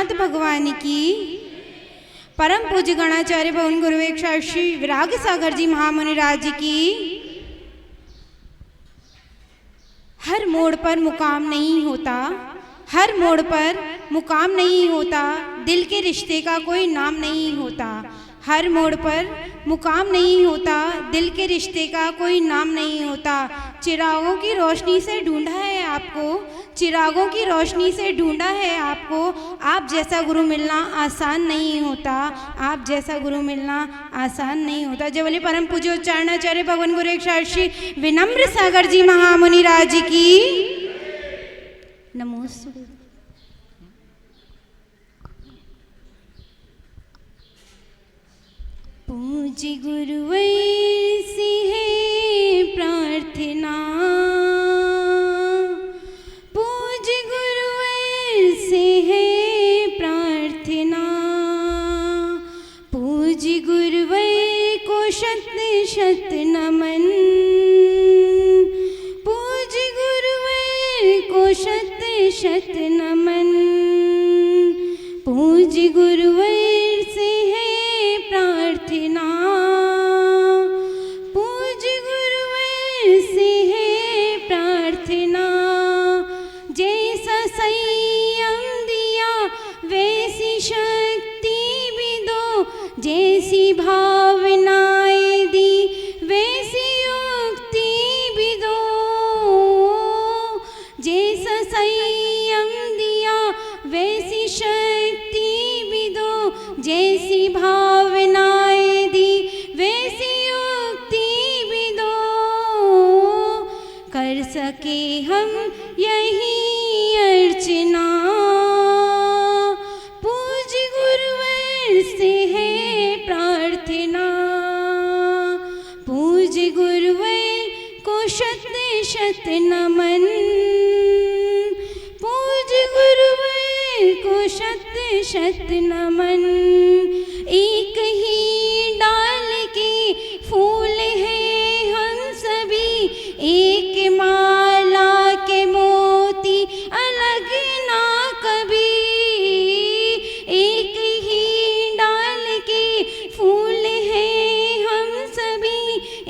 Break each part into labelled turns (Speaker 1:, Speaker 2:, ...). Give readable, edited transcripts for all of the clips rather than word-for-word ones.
Speaker 1: काशीनाथ भगवान की, परम पूज्य गणाचार्य भवन गुरुवेक्षा श्री विराग सागर जी महामुनि राज की। हर मोड़ पर मुकाम नहीं होता, हर मोड़ पर मुकाम नहीं होता, दिल के रिश्ते का कोई नाम नहीं होता। हर मोड़ पर मुकाम नहीं होता, दिल के रिश्ते का कोई नाम नहीं होता। चिरागों की रोशनी से ढूंढा है आपको, चिरागों की रोशनी से ढूंढा है आपको। आप जैसा गुरु मिलना आसान नहीं होता, आप जैसा गुरु मिलना आसान नहीं होता। जय बोले परम पूज्य उच्चारणाचार्य भगवान गुरुवेक्षा श्री विनम्र सागर जी महामुनि राज की। नमोस्तुते। पूज्य गुरुवैर से है प्रार्थना, पूज्य गुरुवैर से है प्रार्थना, पूज्य गुरुवैर को शत शत नमन, पूज्य गुरुवैर को शत शत नमन, पूज्य गुरुवैर से है प्रार्थना, पूज्य गुरुवैर से है प्रार्थना। जैसा संयम दिया वैसी शक्ति भी दो, जैसी भावनाएं दी वैसी युक्ति भी दो। जैसा संयम दिया वैसी शक्ति भी दो, जैसी भावनाएं दी वैसी युक्ति भी दो। कर सके हम यही अर्चना, पूज्य गुरुवर से है प्रार्थना, पूज्य गुरुवर को शत शत नमन, पूज्य गुरुवर को शत शत नमन। एक ही डाल के फूल हैं हम सभी, एक माला के मोती अलग ना कभी। एक ही डाल के फूल हैं हम सभी,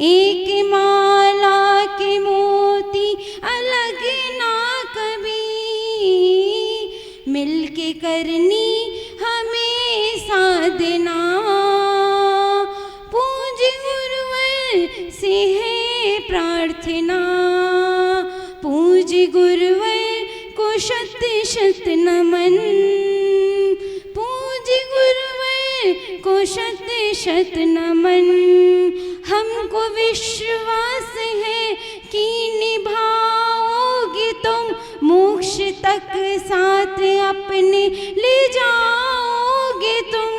Speaker 1: एक माला के मोती अलग ना कभी। मिलके करनी हमें साधना, पूज्य गुरुवर से है प्रार्थना, पूज्य गुरुवर को शत शत नमन, पूज्य गुरुवर को शत शत नमन। हमको विश्वास है कि निभाओगे तुम, मोक्ष तक साथ अपने ले जाओगे तुम।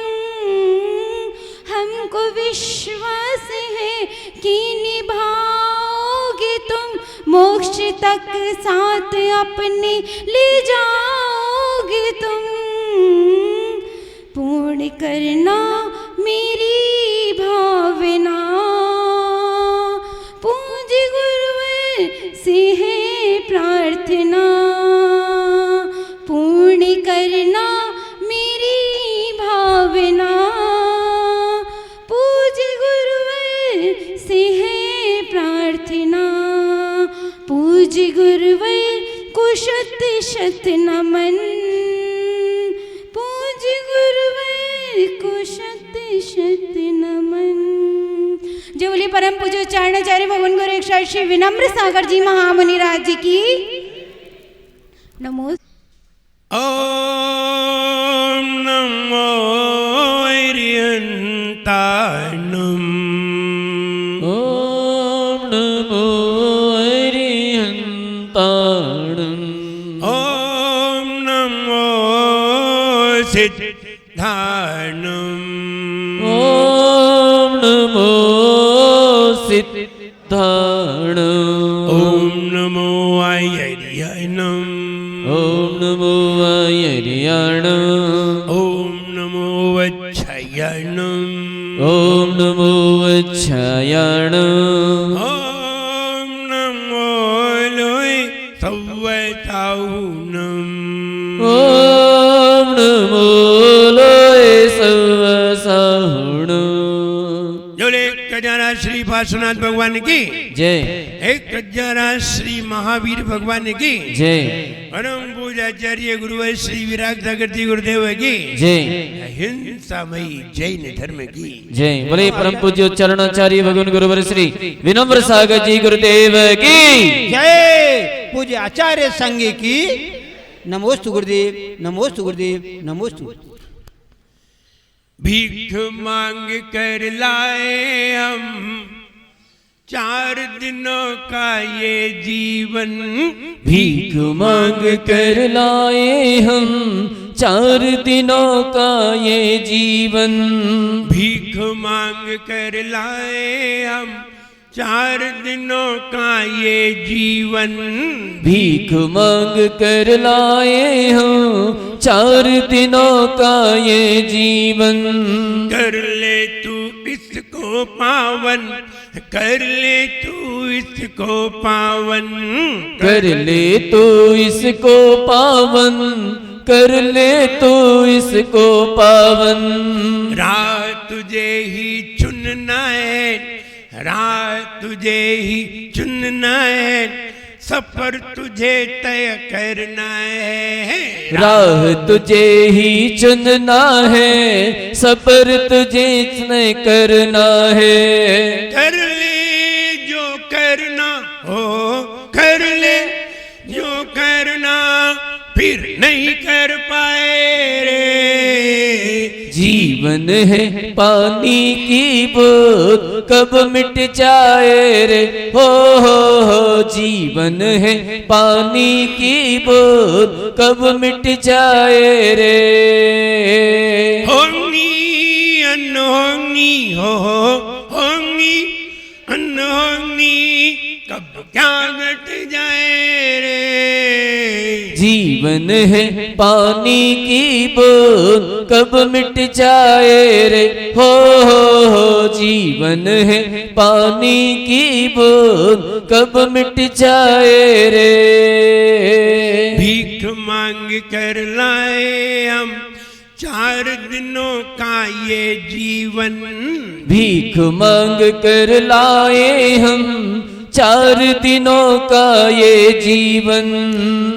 Speaker 1: हमको विश्वास है कि निभाओगे तुम, मोक्ष तक साथ अपने ले जाओगे तुम। पूर्ण करना मेरी भावना, पूज्य गुरुवर से है प्रार्थना, पूर्ण करना मेरी भावना, पूज्य गुरुवर से है प्रार्थना, पूज्य गुरुवर को शत शत नमन, पूज्य गुरुवर को शत शत नमन। जय बोलिए परम पूज्य उच्चारणाचार्य भगवान गुरुवेक्षा श्री विनम्र सागर जी महामुनि राज की। नमो।
Speaker 2: ओम नमो अरिहंताणं,
Speaker 3: ओम नमो अरिहंताणं,
Speaker 2: ओम नमो सिद्धाणं,
Speaker 3: ओम नमो सिद्धाणं,
Speaker 2: ओम नमो अयर्याणं,
Speaker 3: ओम नमो अयर्याणं,
Speaker 2: ओम नमो वच्छयाणं,
Speaker 3: ओम नमो वच्छयाणं,
Speaker 2: ओम नमो लोय सव्वताहुनं,
Speaker 3: ओम नमो
Speaker 2: श्री पार्श्वनाथ भगवान की
Speaker 3: जय।
Speaker 2: एक कज्जरा श्री महावीर भगवान की
Speaker 3: जय।
Speaker 2: परम पूजाचार्य गुरुवर श्री विराग जागृति गुरुदेव की
Speaker 3: जय।
Speaker 2: हिंसामयी जैन धर्म की
Speaker 3: जय। बोले परम पूज्य चरणाचार्य भगवान गुरुवर श्री विनम्र सागर जी गुरुदेव की
Speaker 4: जय। पूज्य आचार्य संघ की नमोस्तु गुरुदेव, नमोस्तु गुरुदेव, नमोस्तु।
Speaker 2: भीख मांग कर लाए हम 4 दिनों का ये जीवन।
Speaker 3: भीख मांग कर लाए हम 4 दिनों का ये जीवन।
Speaker 2: भीख मांग कर लाए हम 4 दिनों का ये जीवन।
Speaker 3: भीख मांग कर लाए हम 4 दिनों का ये जीवन।
Speaker 2: कर ले तू इसको पावन, कर ले तू इसको पावन।
Speaker 3: कर ले तो इसको पावन, कर ले तो इसको पावन।
Speaker 2: राह तुझे ही चुनना है, राह तुझे ही चुनना है, सफर तुझे तय करना है।
Speaker 3: राह तुझे ही चुनना है, सफर तुझे तय करना है।
Speaker 2: कर ले जो करना हो, कर ले जो करना, फिर नहीं कर पाए रे।
Speaker 3: जीवन है पानी की बूंद, कब मिट जाए रे। हो जीवन है पानी की बूंद, कब मिट जाए रे।
Speaker 2: होंगी अनहोंगी होंगी अनहोंगी, कब क्या घट जाए रे।
Speaker 3: जीवन है पानी की बूंद, कब मिट जाए रे। हो जीवन है पानी की बूंद, कब मिट जाए रे।
Speaker 2: भीख मांग कर लाए हम 4 दिनों का ये जीवन।
Speaker 3: भीख मांग कर लाए हम 4 दिनों का ये जीवन।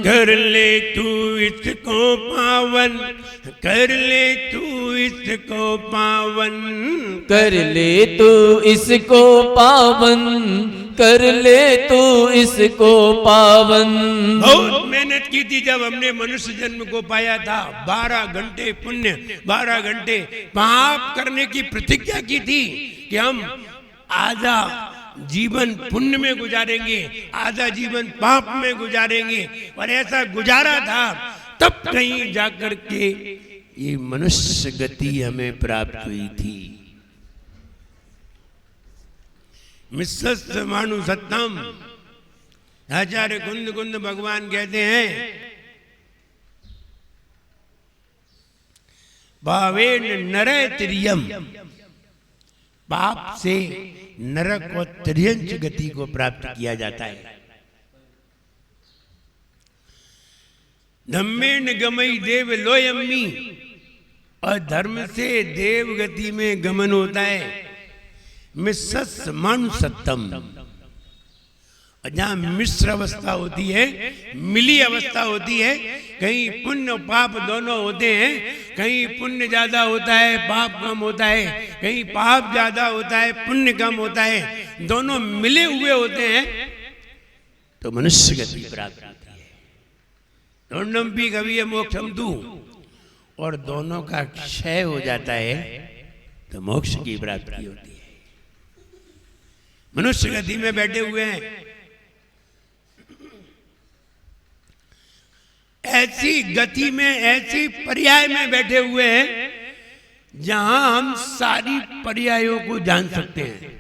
Speaker 2: कर ले तू इसको पावन, कर ले तू इसको पावन।
Speaker 3: कर ले तू इसको पावन, कर ले तू इसको पावन।
Speaker 2: बहुत मेहनत की थी जब हमने मनुष्य जन्म को पाया था। 12 घंटे पुण्य, 12 घंटे पाप करने की प्रतिज्ञा की थी कि हम आधा जीवन पुण्य में गुजारेंगे, आधा जीवन पाप में गुजारेंगे। और ऐसा गुजारा था, तब कहीं जाकर के ये मनुष्य गति हमें प्राप्त हुई थी। मिस्सस् मानु सत्तम, आचार्य कुंद कुंद भगवान कहते हैं, भावेन नरय त्रियम, पाप से नरक और त्रियंच गति को प्राप्त किया जाता है। धम्मेन गमई देव लोयम्मी, और धर्म से देव गति में गमन होता है। मिस्सस् मानु सत्तम, जहां मिश्र अवस्था होती है, मिली अवस्था होती है, कहीं पुण्य पाप दोनों होते हैं, कहीं पुण्य ज्यादा होता है पाप कम होता है, कहीं पाप ज्यादा होता है पुण्य कम होता है, दोनों मिले हुए होते हैं तो मनुष्य गति प्राप्त होती है। दोंडम्पी कवि मोक्षम तू, और दोनों का क्षय हो जाता है तो मोक्ष की प्राप्ति होती है। मनुष्य गति में बैठे हुए हैं, ऐसी गति में, ऐसी पर्याय में बैठे हुए हैं जहां हम सारी पर्यायों को जान सकते हैं।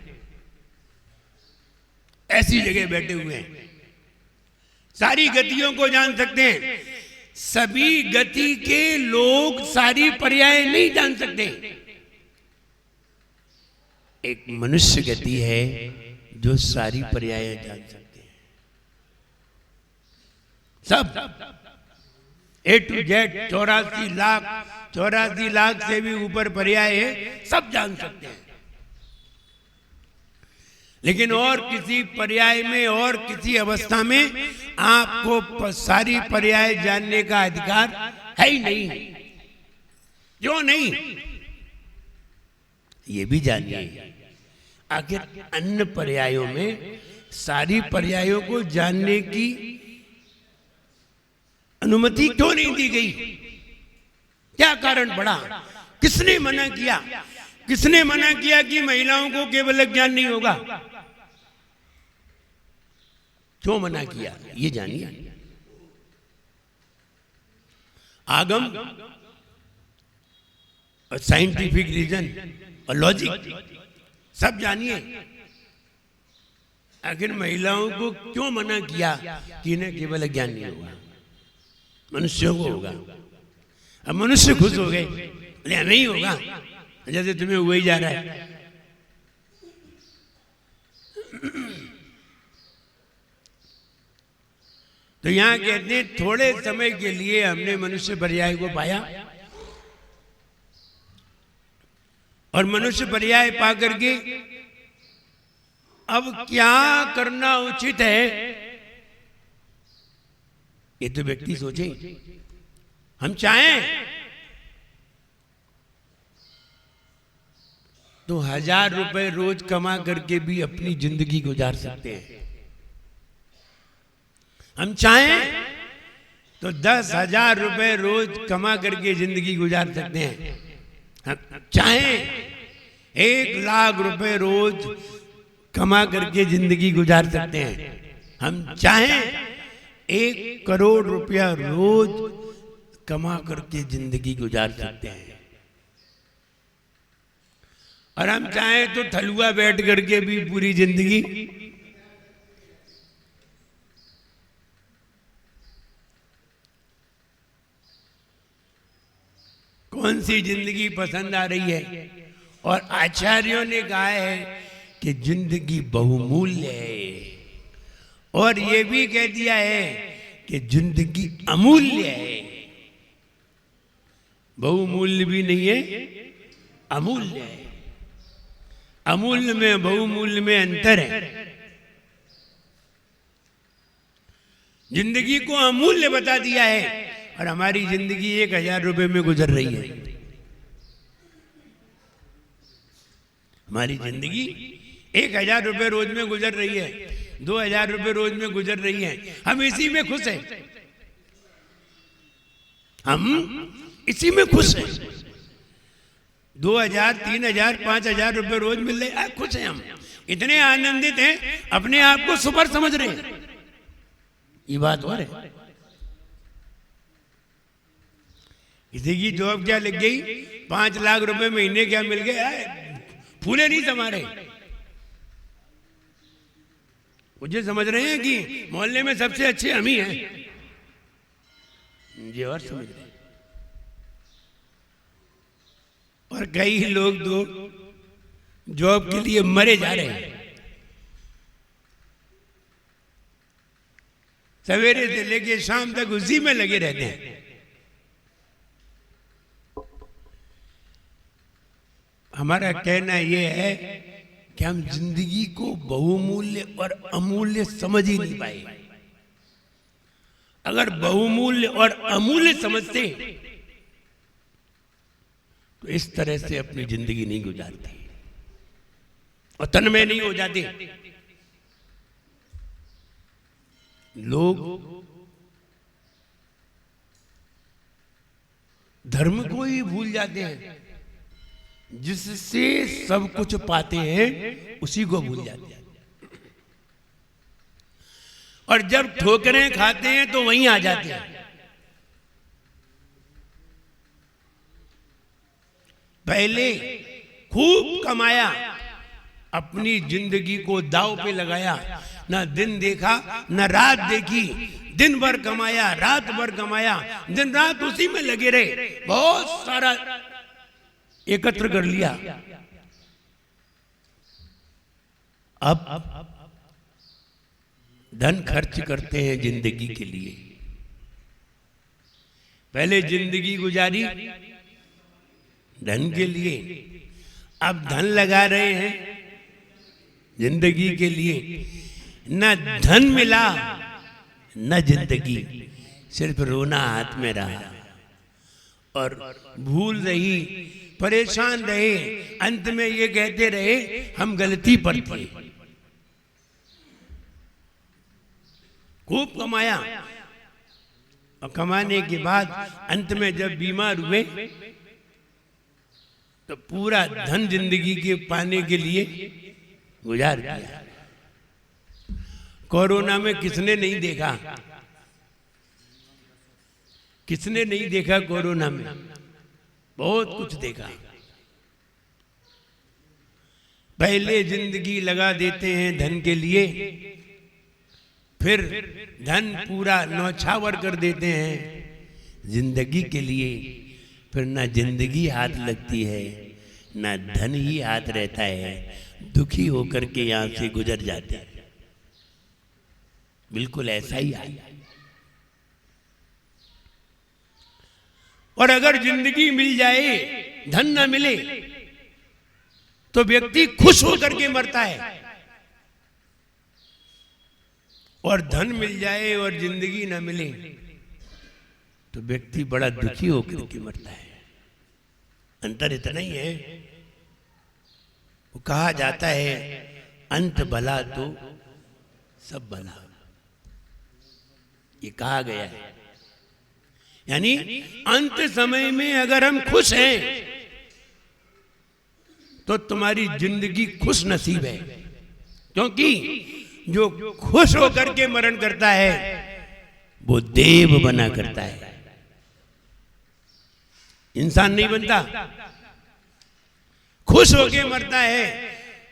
Speaker 2: ऐसी जगह बैठे हुए हैं, सारी गतियों को जान सकते हैं। सभी गति के लोग सारी पर्याय नहीं जान सकते। एक मनुष्य गति है जो सारी पर्याय जान सकते हैं। सब A to Z 84 लाख से भी ऊपर पर्याय है, सब जान सकते हैं। लेकिन और किसी पर्याय में और किसी अवस्था में आपको सारी पर्याय जानने का अधिकार है ही नहीं। क्यों नहीं? ये भी जानिए, आखिर अन्य पर्यायों में सारी पर्यायों को जानने की अनुमति क्यों नहीं दी गई? क्या कारण पड़ा? किसने मना किया? किसने मना किया कि महिलाओं को केवल ज्ञान नहीं होगा? क्यों मना किया? ये जानिए। आगम और साइंटिफिक रीजन और लॉजिक सब जानिए। आखिर महिलाओं को क्यों मना किया कि इन्हें केवल ज्ञान नहीं होगा, मनुष्यों को होगा? अब मनुष्य खुश हो गए, बोले हमें ही होगा, जैसे तुम्हें हुआ ही जा रहा है। तो यहां कहते हैं थोड़े समय के लिए हमने मनुष्य पर्याय को पाया, और मनुष्य पर्याय पा करके अब क्या करना उचित है, ये तो व्यक्ति सोचे। हम चाहें तो 1000 रुपए रोज कमा करके भी अपनी जिंदगी गुजार सकते हैं। हम चाहें तो 10,000 रुपए रोज कमा करके जिंदगी गुजार सकते हैं। हम चाहें 1 लाख रुपए रोज कमा करके जिंदगी गुजार सकते हैं। हम चाहें 1 करोड़ रुपया रोज कमा करके जिंदगी गुजार सकते हैं। और हम चाहें तो थलुआ बैठ करके भी पूरी जिंदगी कौन सी जिंदगी पसंद आ रही है? और आचार्यों ने कहा है कि जिंदगी बहुमूल्य है, और ये भी कह दिया है कि जिंदगी अमूल्य है। बहुमूल्य भी नहीं है, अमूल्य है। अमूल्य में बहुमूल्य में अंतर है। जिंदगी को अमूल्य बता दिया है, और हमारी जिंदगी 1000 रुपए में गुजर रही है। हमारी जिंदगी 1000 रुपए रोज में गुजर रही है, 2000 रुपए रोज में गुजर रही है। हम इसी में खुश हैं। हम इसी में खुश हैं। 2000, 3000, 5000 रुपए रोज मिल रहे, खुश हैं। हम इतने आनंदित हैं, अपने आप को सुपर समझ रहे हैं। ये बात और है। किसी की जॉब क्या लग गई, 5 लाख रुपए महीने क्या मिल गए, फूले नहीं समा रहे। मुझे समझ रहे हैं कि मोहल्ले में सबसे अच्छे हम ही हैं। ये और समझ रहे हैं। और कई लोग तो जॉब के लिए मरे जा रहे हैं। सवेरे से लेके शाम तक उसी में लगे रहते हैं। हमारा कहना यह है कि हम जिंदगी को बहुमूल्य और अमूल्य समझ ही नहीं पाए। अगर बहुमूल्य और अमूल्य समझते तो इस तरह से अपनी जिंदगी नहीं गुजारते और तन्मय नहीं हो जाते। लोग धर्म को ही भूल जाते हैं, जिससे सब कुछ पाते हैं उसी को भूल जाते हैं। और जब ठोकरें खाते हैं तो वहीं आ जाते हैं। पहले खूब कमाया, अपनी जिंदगी को दांव पे लगाया, ना दिन देखा ना रात देखी, दिन भर कमाया, रात भर कमाया, दिन रात उसी में लगे रहे, बहुत सारा एकत्र कर लिया। अब धन खर्च करते हैं जिंदगी के लिए। पहले जिंदगी गुजारी धन के लिए, अब धन लगा रहे हैं जिंदगी के लिए न धन मिला न जिंदगी, सिर्फ रोना हाथ में रहा और भूल रही, परेशान रहे, अंत में ये कहते रहे हम गलती पर थे। खूब कमाया और कमाने के बाद अंत में जब बीमार हुए तो पूरा धन जिंदगी के पाने के लिए गुजार दिया। कोरोना में किसने नहीं देखा, किसने नहीं देखा कोरोना में? बहुत कुछ देखा। पहले जिंदगी लगा देते हैं धन के लिए, फिर धन पूरा नौछावर कर देते हैं जिंदगी के लिए, फिर ना जिंदगी हाथ लगती है ना धन ही हाथ रहता है, दुखी होकर के यहां से गुजर जाते हैं। बिल्कुल ऐसा ही है। और अगर जिंदगी मिल जाए धन ना मिले तो व्यक्ति खुश होकर के मरता है, और धन मिल जाए और जिंदगी ना मिले तो व्यक्ति बड़ा दुखी होकर के मरता है। अंतर इतना ही है। वो कहा जाता है अंत भला तो सब भला, ये कहा गया है। यानी अंत समय में अगर हम खुश हैं तो तुम्हारी जिंदगी खुश नसीब है, क्योंकि जो खुश होकर के मरण करता है वो देव बना करता है, इंसान नहीं बनता। खुश होकर मरता है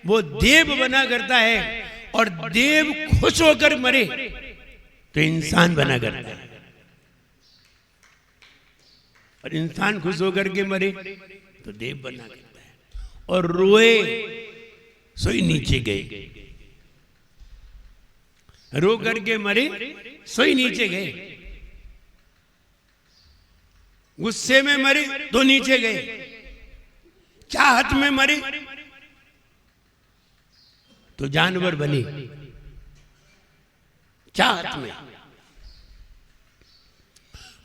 Speaker 2: वो देव बना करता है, और देव खुश होकर मरे तो इंसान बना करता है, और इंसान खुश होकर के मरे तो देव बना करता है। और रोए सोई नीचे गए, रो करके मरे सोई नीचे गए, गुस्से में मरे तो नीचे गए, चाहत में मरे तो जानवर बने। चाहत में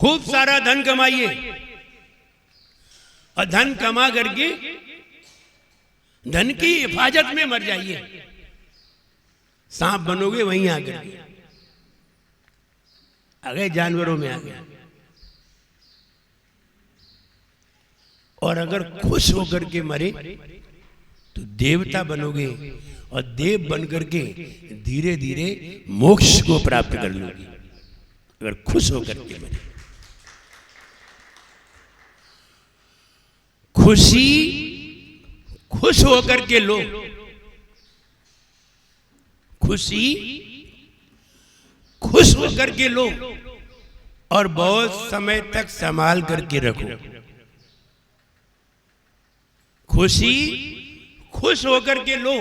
Speaker 2: खूब सारा धन कमाइए और धन कमा करके धन की हिफाजत में मर जाइए, सांप बनोगे वहीं आकर आ गए, जानवरों में आ गए। और अगर खुश होकर के मरे तो देवता बनोगे, और देव बन करके धीरे धीरे मोक्ष को प्राप्त कर लोगे, अगर खुश होकर के मरे। खुशी खुश होकर के लो, खुशी खुश होकर के लो, और बहुत समय तक संभाल करके रखो। खुशी खुश होकर के लो,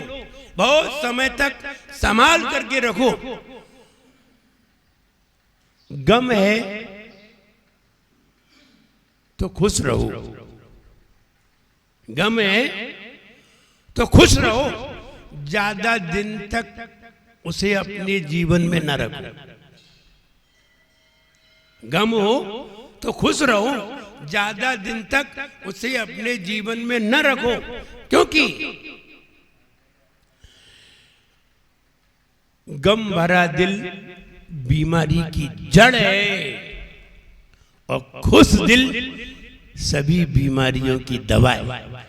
Speaker 2: बहुत समय तक संभाल करके रखो। गम है तो खुश रहो, गम है तो खुश रहो, ज्यादा दिन तक उसे अपने जीवन में न रखो। गम हो तो खुश रहो, ज्यादा दिन तक उसे अपने जीवन में न रखो, क्योंकि गम भरा दिल बीमारी की जड़ है, और खुश दिल सभी बीमारियों की दवा है।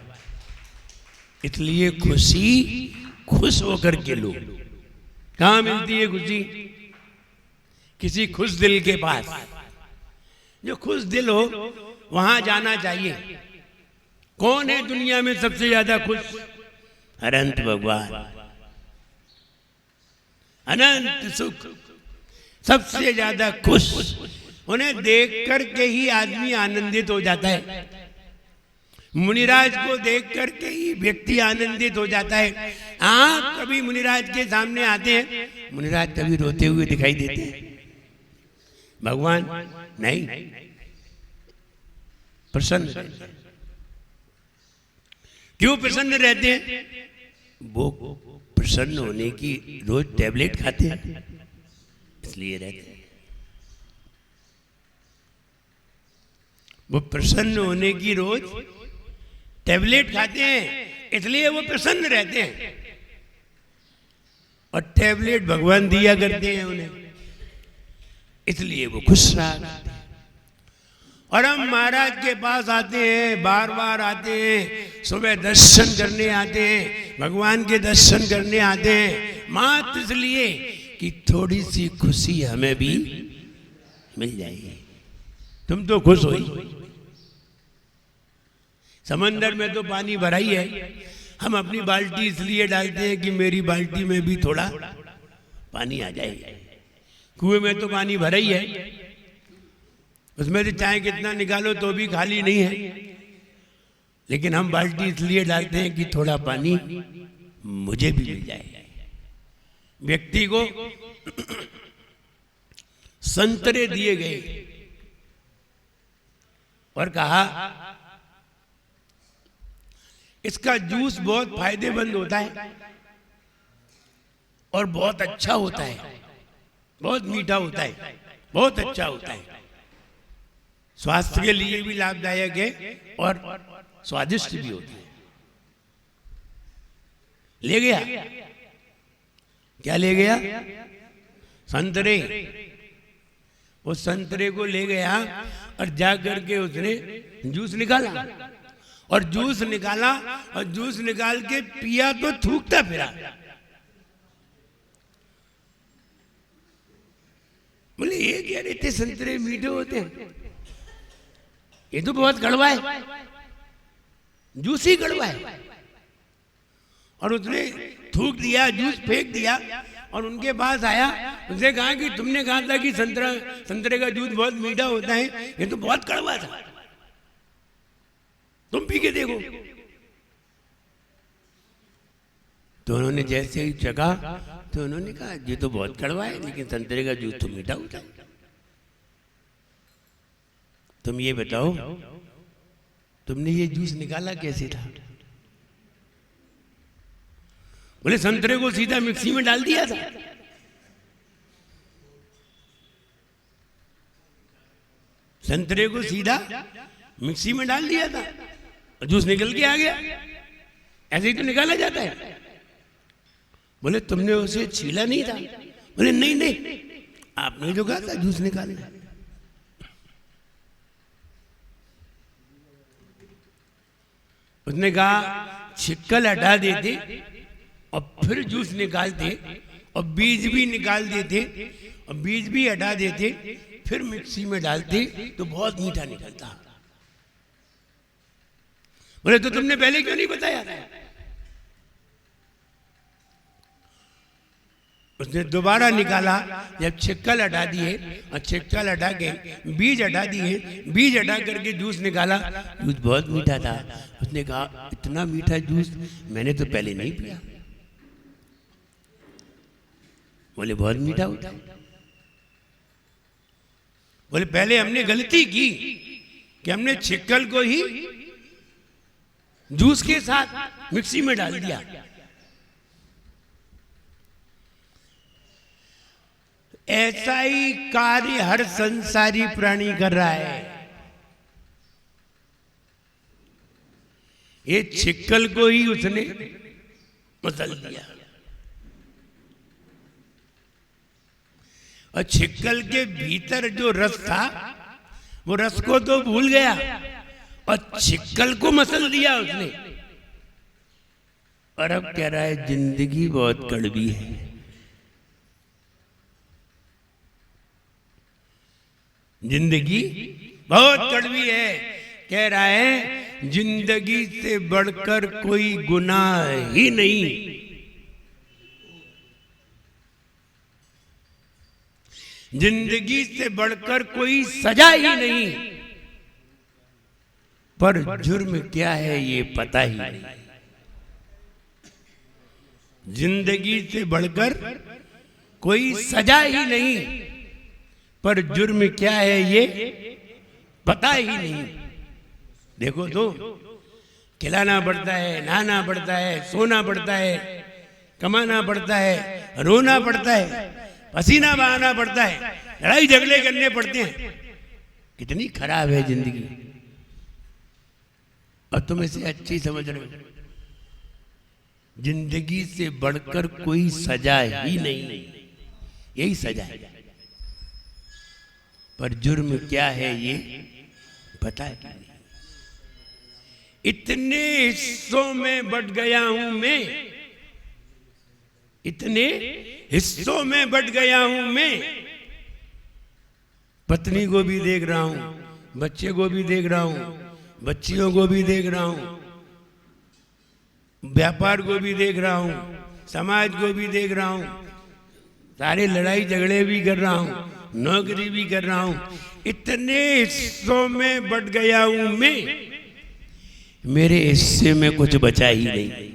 Speaker 2: इसलिए खुशी खुश होकर के लो। कहां मिलती है खुशी? किसी खुश दिल के पास। जो खुश दिल हो वहां जाना चाहिए। कौन है दुनिया में सबसे ज्यादा खुश? अनंत भगवान, अनंत सुख, सबसे ज्यादा खुश। उन्हें देख करके ही आदमी आनंदित हो जाता है। मुनिराज को देख करके ही व्यक्ति आनंदित हो जाता है। आप कभी मुनिराज के सामने आते हैं, मुनिराज कभी रोते हुए दिखाई देते हैं? भगवान नहीं, प्रसन्न रहते हैं। क्यों प्रसन्न रहते हैं? वो प्रसन्न होने की रोज टैबलेट खाते हैं, इसलिए रहते हैं। वो प्रसन्न होने की रोज टैबलेट खाते हैं, इसलिए वो प्रसन्न रहते हैं। और टैबलेट भगवान दिया करते हैं उन्हें, इसलिए वो खुश रहा करते हैं। और हम महाराज के पास आते हैं, बार बार आते हैं, सुबह दर्शन करने आते हैं, भगवान के दर्शन करने आते हैं, मात्र इसलिए कि थोड़ी सी खुशी हमें भी मिल जाएगी। तुम तो खुश हो ही। समंदर में तो पानी भरा ही है, हम अपनी बाल्टी इसलिए डालते हैं कि मेरी बाल्टी में भी थोड़ा पानी आ जाए। कुएं में तो पानी भरा ही है, उसमें से चाहे कितना निकालो तो भी खाली नहीं है, लेकिन हम बाल्टी इसलिए डालते हैं कि थोड़ा पानी मुझे भी मिल जाए। व्यक्ति को संतरे दिए गए और कहा इसका जूस बहुत फायदेमंद होता है और बहुत अच्छा होता है, बहुत मीठा होता है, बहुत अच्छा होता है, स्वास्थ्य के लिए भी लाभदायक है और स्वादिष्ट भी होता है। ले गया, क्या ले गया? संतरे। वो संतरे को ले गया और जा करके उसने जूस निकाला, और जूस निकाला और जूस निकाल के पिया तो थूकता फिरा। बोले ये क्या रहते संतरे मीठे होते हैं, ये तो बहुत कड़वा है, जूस ही कड़वा है। और उसने थूक दिया, जूस फेंक दिया और उनके पास आया, उसने कहा कि तुमने कहा था कि संतरे का जूस बहुत मीठा होता है, ये तो बहुत कड़वा था, तुम पी के देखो। तो उन्होंने जैसे ही चखा तो उन्होंने कहा ये तो बहुत कड़वा है, लेकिन संतरे का जूस तो मीठा होता है। तुम ये बताओ तुमने ये जूस निकाला कैसे था? बोले संतरे को सीधा मिक्सी में डाल दिया था। संतरे को सीधा मिक्सी में डाल दिया था और जूस निकल के आ गया। ऐसे ही तो निकाला जाता है। बोले तुमने उसे छीला नहीं था? बोले नहीं नहीं, आपने जो कहा था जूस निकालना। उसने कहा छिक्कल हटा देते और फिर जूस निकालते और बीज भी निकाल देते और बीज भी हटा देते, फिर मिक्सी में डालते तो बहुत मीठा निकलता। बोले तो तुमने पहले क्यों नहीं बताया? उसने दोबारा निकाला, जब छिक्कल हटा दिए और छिक्कल हटा के बीज हटा दिए, बीज हटा करके जूस निकाला, जूस बहुत मीठा था। उसने कहा इतना मीठा जूस मैंने तो पहले नहीं पिया। बोले बहुत मीठा होता है। बोले पहले हमने गलती की कि हमने छिक्कल को ही जूस के साथ मिक्सी में डाल दिया। ऐसा ही कार्य हर संसारी प्राणी कर रहा है। ये छिक्कल को ही उसने मसल दिया और छिक्कल के भीतर जो रस था वो रस को तो भूल गया और छिक्कल को मसल दिया उसने। और अब कह रहा है जिंदगी बहुत कड़वी है। जिंदगी बहुत कड़वी है। कह रहा है जिंदगी से बढ़कर कोई गुनाह ही नहीं। जिंदगी से बढ़कर कोई सजा ही नहीं, पर जुर्म क्या है ये पता ही नहीं। जिंदगी से बढ़कर कोई सजा ही नहीं, पर जुर्म क्या है ये पता ही नहीं। देखो तो खिलाना पड़ता है, नहाना पड़ता है, सोना पड़ता है, कमाना पड़ता है, रोना पड़ता है, पसीना बहाना पड़ता है, लड़ाई झगड़े करने पड़ते हैं। कितनी खराब है जिंदगी। और तुम इसे अच्छी समझ रहे हो। जिंदगी से बढ़कर कोई सजा ही नहीं, यही सजा है। पर जुर्म क्या है ये पता है। इतने हिस्सों में बट गया हूं मैं, इतने हिस्सों में बट गया हूं मैं। पत्नी को भी देख रहा हूं, बच्चे को भी देख रहा हूं, बच्चियों को भी देख रहा हूं, व्यापार को भी देख रहा हूं, समाज को भी देख रहा हूं, सारे लड़ाई झगड़े भी कर रहा हूं, नौकरी भी कर रहा हूं। इतने हिस्सों में बट गया हूं मैं, मेरे हिस्से में कुछ बचा ही नहीं।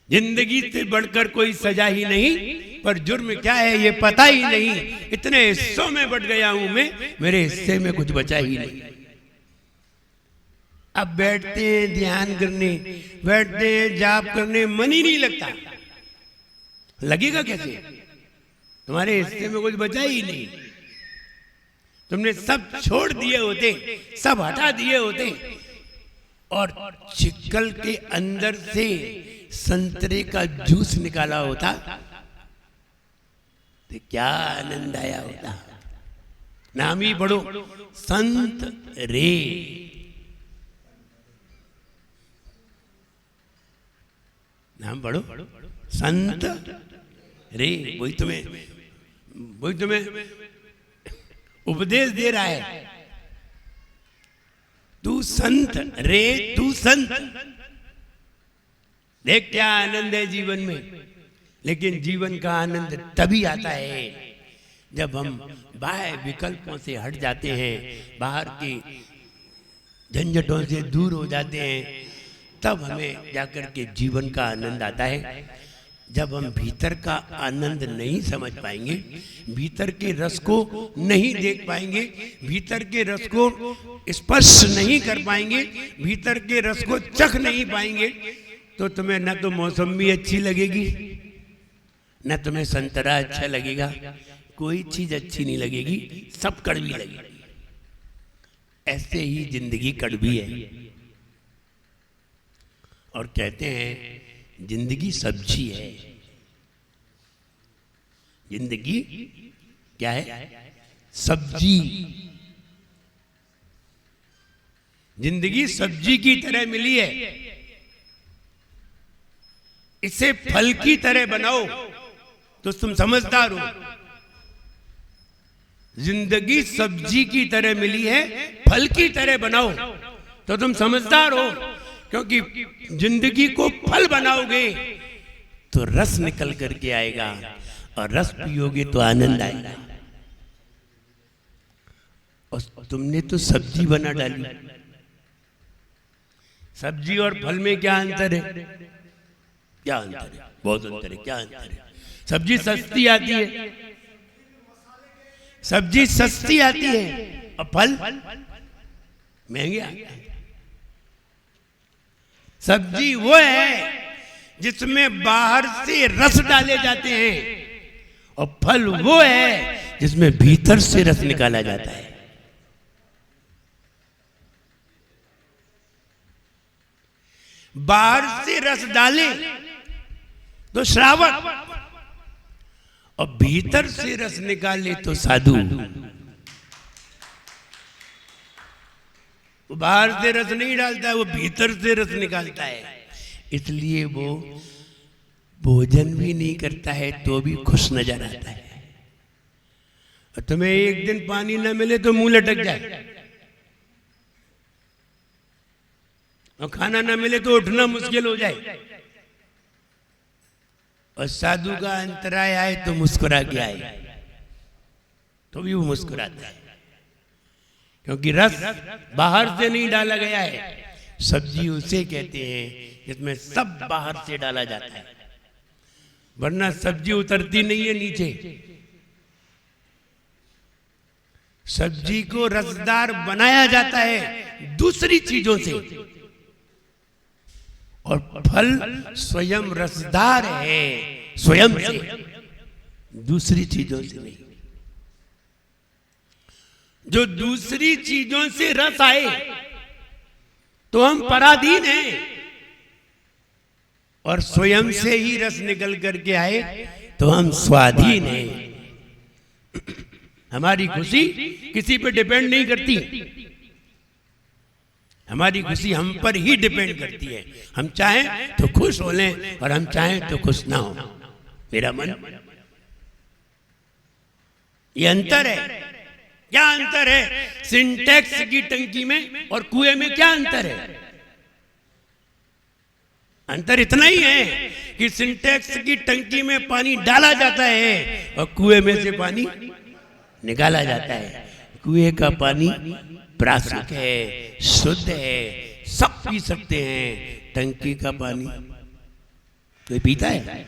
Speaker 2: जिंदगी से बढ़कर कोई सजा ही नहीं, पर जुर्म क्या है ये पता ही नहीं। इतने हिस्सों में बट गया हूं मैं, मेरे हिस्से में कुछ बचा ही नहीं। अब बैठते हैं ध्यान करने, बैठते हैं जाप करने, मन ही नहीं लगता। लगेगा कैसे? तुम्हारे हिस्से में कुछ बचा ही नहीं। तुमने सब छोड़ दिए होते, सब हटा दिए होते, और चिक्कल के अंदर से संतरे का जूस निकाला होता तो क्या आनंद आया होता। नाम ही पढ़ो, संत रे। नाम पढ़ो, संत रे। वही तुम्हें उपदेश दे रहा है। तू संत रे, तू संत। देख क्या आनंद है जीवन में। लेकिन जीवन का आनंद तभी आता है जब हम बाह्य विकल्पों से हट जाते हैं, बाहर के झंझटों से दूर हो जाते हैं। तब हमें जाकर के जीवन का आनंद आता है। जब हम भीतर का आनंद नहीं समझ पाएंगे, भीतर के रस को नहीं देख पाएंगे, भीतर के रस को स्पर्श नहीं कर पाएंगे, भीतर के रस को चख नहीं पाएंगे, तो तुम्हें न तो मौसमी अच्छी लगेगी, न तुम्हें संतरा अच्छा लगेगा, कोई चीज अच्छी नहीं लगेगी, सब कड़वी लगेगी। ऐसे ही जिंदगी कड़वी है। और कहते हैं जिंदगी सब्जी है। जिंदगी क्या है? सब्जी। जिंदगी सब्जी की तरह मिली है, इसे फल की तरह बनाओ तो तुम समझदार हो। जिंदगी सब्जी की तरह मिली है, फल की तरह बनाओ तो तुम समझदार हो। क्योंकि जिंदगी को फल बनाओगे तो रस निकल करके आएगा, और रस पियोगे तो आनंद आएगा। और तुमने तो सब्जी बना डाली। सब्जी और फल में क्या अंतर है? क्या अंतर है? बहुत अंतर है। क्या अंतर है? सब्जी सस्ती आती है, सब्जी सस्ती आती है, और फल महंगे आते हैं। सब्जी वो है जिसमें बाहर से रस डाले जाते हैं, और फल वो है जिसमें भीतर से रस निकाला जाता है। बाहर से रस डाले तो श्रावक, और भीतर से रस निकाले तो साधु। वो बाहर से रस नहीं डालता है, वो भीतर से रस निकालता है। इसलिए वो भोजन भी नहीं करता है तो भी खुश नजर आता है। और तुम्हें एक दिन पानी ना मिले तो मुंह लटक जाए, और खाना ना मिले तो उठना मुश्किल हो जाए। और साधु का अंतराय आए तो मुस्कुरा के आए, तो भी वो मुस्कुराता है। क्योंकि रस बाहर से नहीं डाला गया है। सब्जी उसे कहते हैं जिसमें सब बाहर से डाला जाता है, वरना सब्जी उतरती नहीं है नीचे। सब्जी को रसदार बनाया जाता है दूसरी चीजों से, और फल स्वयं रसदार है, स्वयं से, दूसरी चीजों से नहीं। जो दूसरी चीजों से रस आए तो हम पराधीन हैं, और स्वयं से ही रस निकल करके आए तो हम स्वाधीन हैं। हमारी खुशी किसी पे डिपेंड नहीं करती, हमारी खुशी हम पर ही डिपेंड करती है। हम चाहें तो खुश हो लें और हम चाहें तो खुश ना हो। मेरा मन, ये अंतर है। क्या अंतर है सिंटेक्स की टंकी में और कुएं में? क्या अंतर है? अंतर इतना ही है कि सिंटेक्स की टंकी में पानी डाला जाता है और कुएं में से पानी निकाला जाता है। कुएं का पानी प्राकृतिक है, शुद्ध है, सब पी सकते हैं। टंकी का पानी कोई पीता है?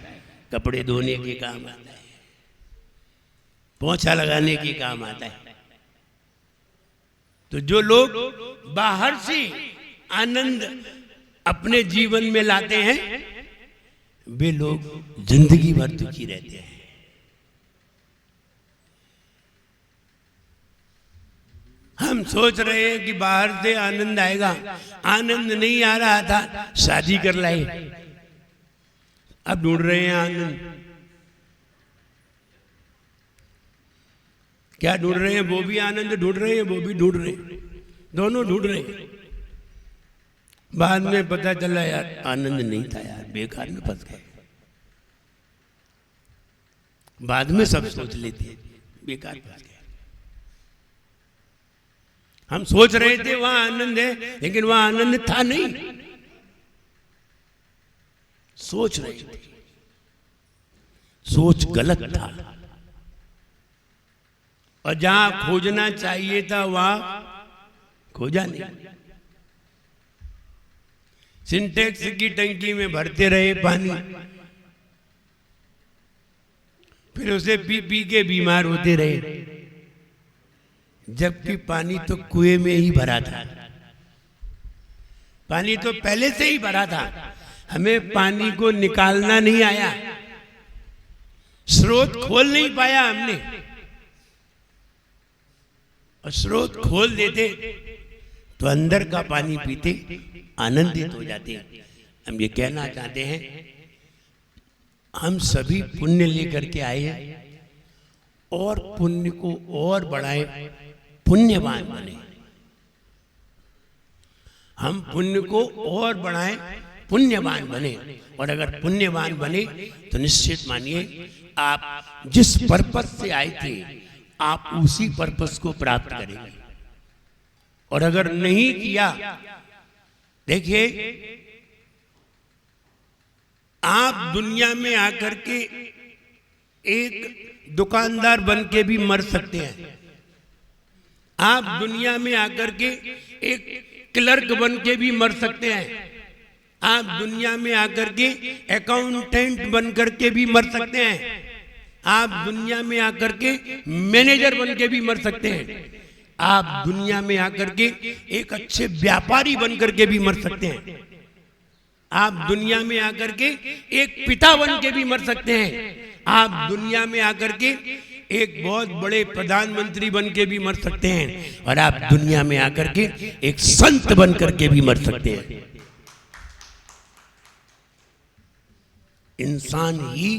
Speaker 2: कपड़े धोने के काम आता है, पोंछा लगाने के काम आता है। तो जो लोग बाहर से आनंद अपने जीवन में लाते हैं, वे लोग जिंदगी भर दुखी रहते हैं। हम सोच रहे हैं कि बाहर से आनंद आएगा, आनंद नहीं आ रहा था, शादी कर लाए, अब ढूंढ रहे हैं आनंद। क्या ढूंढ रहे हैं? वो भी आनंद ढूंढ रहे हैं, वो भी ढूंढ रहे हैं, दोनों ढूंढ रहे हैं। बाद में पता चला यार आनंद नहीं था, यार बेकार में फंस गए। बाद में सब सोच लेते हैं बेकार फंस गए। हम सोच रहे थे वहां आनंद है, लेकिन वहां आनंद था नहीं। सोच रहे थे, सोच गलत था, और जहां खोजना चाहिए था वहां खोजा नहीं। सिंटेक्स की टंकी में भरते रहे पानी, फिर उसे पी पी के बीमार होते रहे, जबकि पानी तो कुएं में ही भरा था। पानी तो पहले से ही भरा था, हमें पानी को निकालना नहीं आया, स्रोत खोल नहीं पाया हमने। और स्रोत खोल देते तो अंदर का पानी पीते आनंदित हो जाते। हम ये कहना चाहते हैं, हम सभी पुण्य लेकर के आए हैं और पुण्य को और बढ़ाएं, पुण्यवान बने। हम पुण्य को और बढ़ाएं, पुण्यवान बने। और अगर पुण्यवान बने तो निश्चित मानिए आप जिस पर्पस से आए थे आप उसी पर्पस को प्राप्त करेंगे। और अगर नहीं किया, देखिए आप दुनिया में आकर के एक दुकानदार बन के भी मर सकते हैं, आप दुनिया में आकर के एक क्लर्क बन के भी मर सकते हैं, आप दुनिया में आकर के अकाउंटेंट बन करके भी मर सकते हैं, आप दुनिया में आकर के मैनेजर बन के भी मर सकते हैं, आप दुनिया में आकर के एक अच्छे व्यापारी बन करके भी मर सकते हैं, आप दुनिया में आकर के एक पिता बन के भी मर सकते हैं, आप दुनिया में आकर के एक बहुत बड़े प्रधानमंत्री बन के भी मर सकते हैं, और आप दुनिया में आकर के एक संत बन करके भी मर सकते हैं। इंसान ही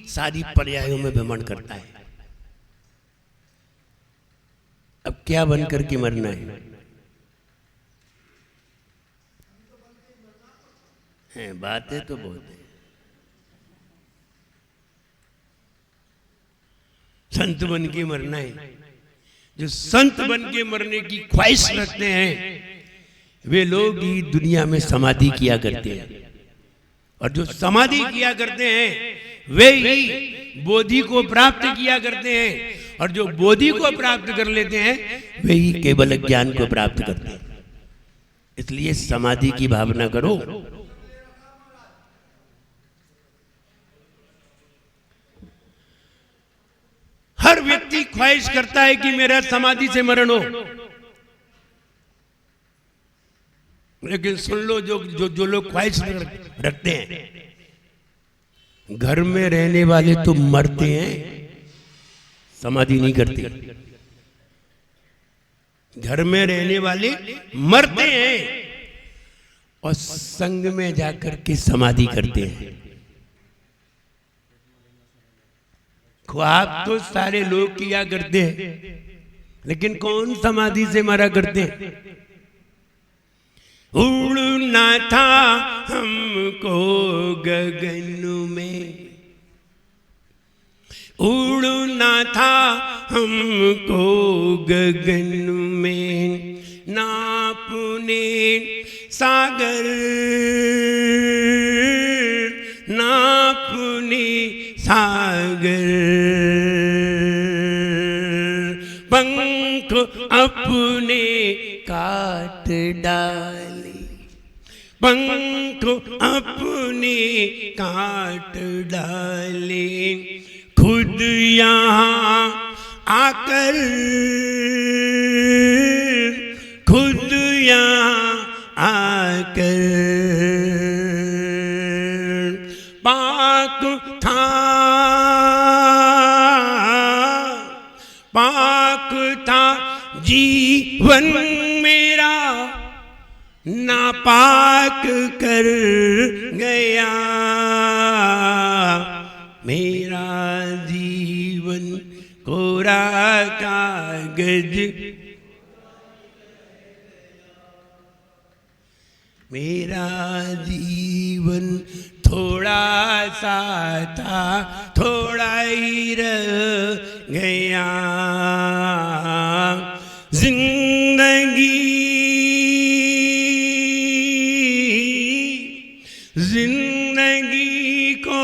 Speaker 2: सारी पर्यायों में भ्रमण करता है। अब क्या बन करके मरना है? बातें तो बहुत है। संत बन के मरना है। जो संत बन के मरने की ख्वाहिश रखते हैं वे लोग ही दुनिया में समाधि किया करते हैं, और जो समाधि किया करते हैं वे ही बोधि को प्राप्त किया करते हैं, और जो बोधि को प्राप्त कर लेते हैं वे ही केवल ज्ञान को प्राप्त करते हैं। इसलिए समाधि की भावना करो। हर व्यक्ति ख्वाहिश करता है कि मेरा समाधि से मरण हो, लेकिन सुन लो, जो जो जो लोग ख्वाहिश रखते हैं, घर में रहने वाले तो मरते हैं, समाधि नहीं करते। घर में रहने वाले मरते हैं और संग में जाकर के समाधि करते हैं। ख्वाब तो सारे लोग किया करते हैं, लेकिन कौन समाधि से मरा करते हैं? उड़ना था हमको गगन में, उड़ना था हमको गगन में, नापने सागर नापने सागर, पंख अपने काट डाले, पंख अपने काट डाले, खुद यहाँ आकर, खुद यहाँ आकर, पाक था, पाक था जीवन मेरा, नापाक कर गया मेरा जीवन, कोरा कागज मेरा जीवन थोड़ा सा था, थोड़ा ही रह गया। जिंदगी जिंदगी को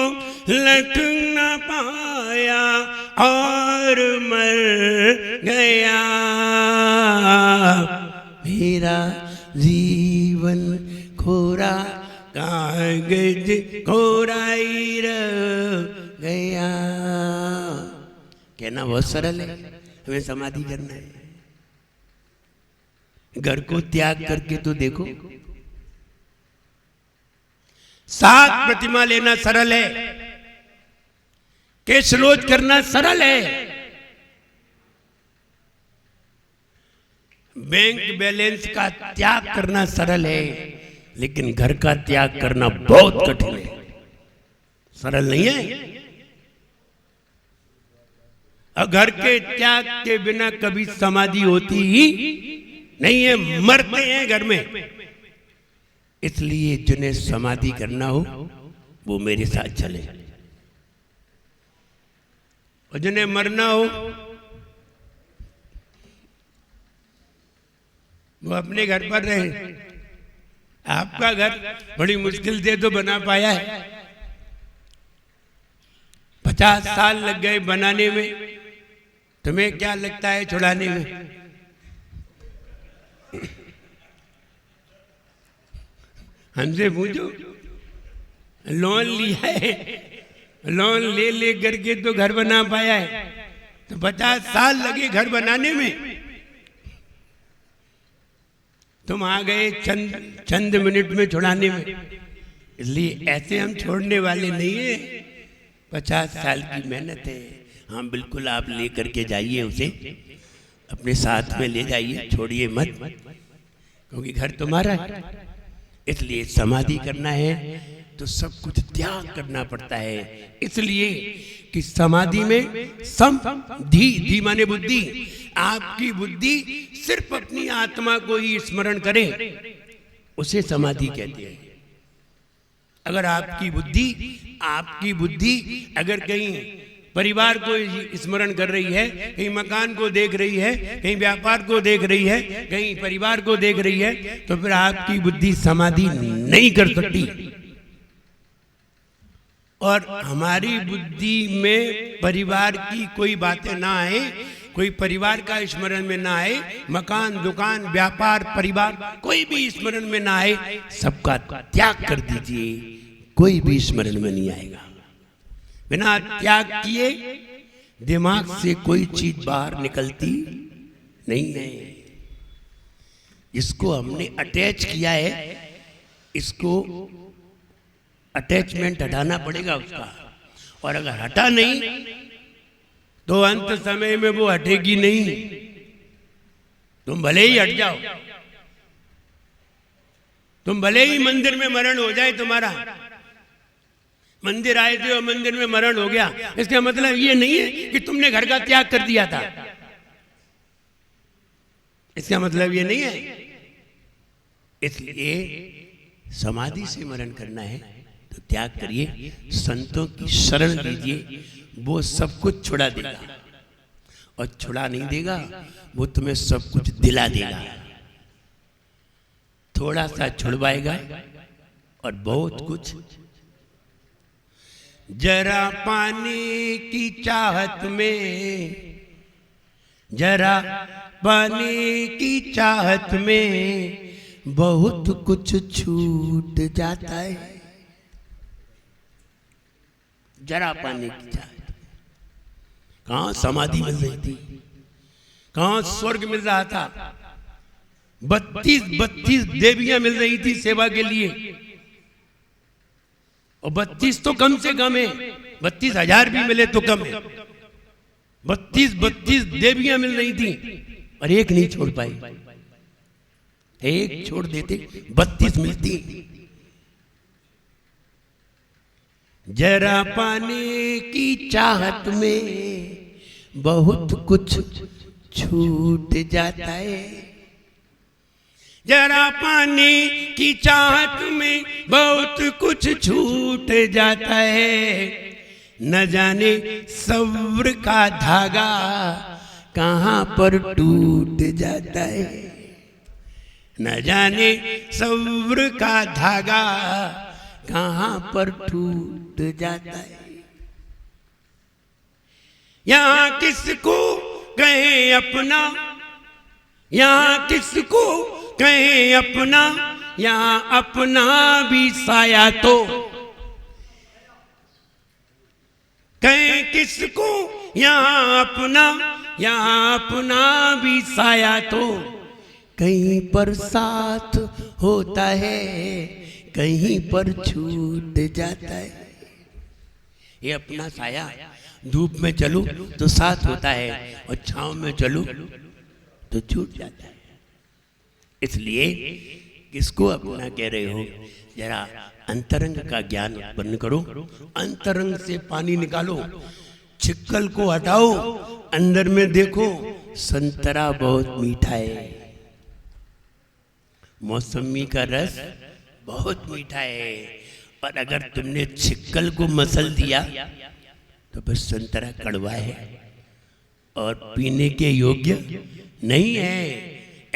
Speaker 2: लट न पाया और मर गया मेरा जीवन, कोरा कागज कोरा ही रह गया। कहना बहुत सरल है, हमें समाधि करना है। घर को त्याग करके तो देखो, 7 प्रतिमा लेना सरल है, केश रोज करना सरल है, बैंक बैलेंस का त्याग करना सरल है, लेकिन घर का त्याग करना बहुत कठिन है, सरल नहीं है। और घर के त्याग के बिना कभी समाधि होती ही नहीं है, मरते हैं घर में। इसलिए जिन्हें समाधि करना हो वो मेरे साथ चले, और जिन्हें मरना हो वो अपने घर पर रहे। आपका घर बड़ी मुश्किल से तो बना पाया है, 50 साल लग गए बनाने में, तुम्हें क्या लगता है छुड़ाने में? हमसे पूछो, लोन लिया है, लोन ले ले करके तो घर बना पाया है, तो 50 साल लगे घर बनाने में, तुम आ गए चंद मिनट में छुड़ाने में। इसलिए ऐसे हम छोड़ने वाले नहीं है, 50 साल की मेहनत है। हाँ बिल्कुल, आप ले करके जाइए, उसे अपने साथ में ले जाइए, छोड़िए मत, क्योंकि घर तुम्हारा है। इसलिए समाधि करना है तो सब कुछ त्याग करना पड़ता है। इसलिए कि समाधि में धी माने बुद्धि, आपकी बुद्धि सिर्फ अपनी आत्मा को ही स्मरण करे, उसे समाधि कहते हैं। अगर आपकी बुद्धि अगर कहीं परिवार को स्मरण कर रही है, कहीं मकान को देख रही है, कहीं व्यापार को देख रही है, कहीं परिवार को देख रही है, तो फिर आपकी बुद्धि समाधि नहीं कर सकती। और हमारी बुद्धि में परिवार की कोई बातें ना आए, कोई परिवार का स्मरण में ना आए, मकान दुकान व्यापार परिवार कोई भी स्मरण में ना आए, सबका त्याग कर दीजिए, कोई भी स्मरण में नहीं आएगा। बिना त्याग किए दिमाग से कोई चीज बाहर निकलती नहीं है। इसको हमने अटैच किया है, इसको अटैचमेंट हटाना पड़ेगा उसका। और अगर हटा नहीं तो अंत समय में वो हटेगी नहीं। तुम भले ही हट जाओ, तुम भले ही मंदिर में मरण हो जाए तुम्हारा, मंदिर आए थे और मंदिर में मरण हो गया, इसका मतलब ये नहीं है कि तुमने घर का त्याग कर दिया था। इसका मतलब ये नहीं है। इसलिए समाधि से मरण करना है तो त्याग करिए, संतों की शरण लीजिए, वो सब कुछ छुड़ा देगा। और छुड़ा नहीं देगा, वो तुम्हें सब कुछ दिला देगा। थोड़ा सा छुड़वाएगा और बहुत कुछ। जरा पानी की चाहत में, जरा पानी की चाहत में बहुत कुछ छूट जाता है। जरा पानी की चाहत, कहां समाधि मिल रही थी, कहां स्वर्ग मिल रहा था। 32 देवियां मिल रही थी सेवा के लिए, और 32 तो कम से कम है, 32,000 भी मिले तो कम है। 32 देवियां मिल रही थी और एक नहीं छोड़ पाई। एक छोड़ देते 32 मिलती। जरा पाने की चाहत में बहुत कुछ छूट जाता है। जरा पाने की चाहत में बहुत कुछ छूट जाता है। न जाने सब्र का धागा कहां पर टूट जाता है। न जाने सब्र का धागा कहां पर टूट जाता है। यहां किसको कहे अपना, यहां किसको कहे अपना, यहां अपना भी साया तो। कहे किसको यहां अपना, यहां अपना भी साया तो। कहीं पर साथ होता है, कहीं पर छूट जाता है। ये अपना साया, धूप में चलो तो साथ होता है और छांव में चलो तो छूट जाता है। इसलिए किसको अपना कह रहे हो, जरा अंतरंग का ज्ञान उत्पन्न करो। अंतरंग से पानी निकालो, छिक्कल को हटाओ, अंदर में देखो संतरा बहुत मीठा है, मौसमी का रस बहुत मीठा है। पर अगर तुमने छिक्कल को मसल दिया तो फिर संतरा कड़वा है और पीने के योग्य नहीं है।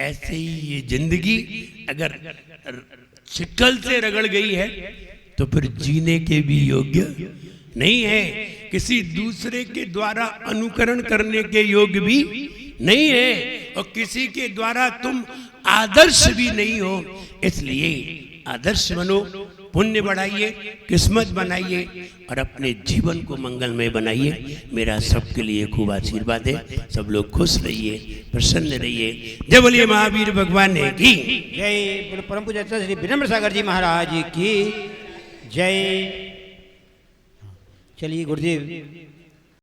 Speaker 2: ऐसे ही ये जिंदगी अगर छिक्कल से रगड़ गई है तो फिर जीने के भी योग्य नहीं है। किसी दूसरे के द्वारा अनुकरण करने के योग्य भी नहीं है और किसी के द्वारा तुम आदर्श भी नहीं हो। इसलिए आदर्श बनो, पुण्य बढ़ाइए, किस्मत बनाइए और अपने जीवन को मंगलमय बनाइए। मेरा सबके लिए खूब आशीर्वाद है। सब लोग खुश रहिए, प्रसन्न रहिए। जय बोलिए महावीर भगवान की
Speaker 4: जय। परम पूज्य श्री विनम्र सागर जी महाराज की जय। चलिए गुरुदेव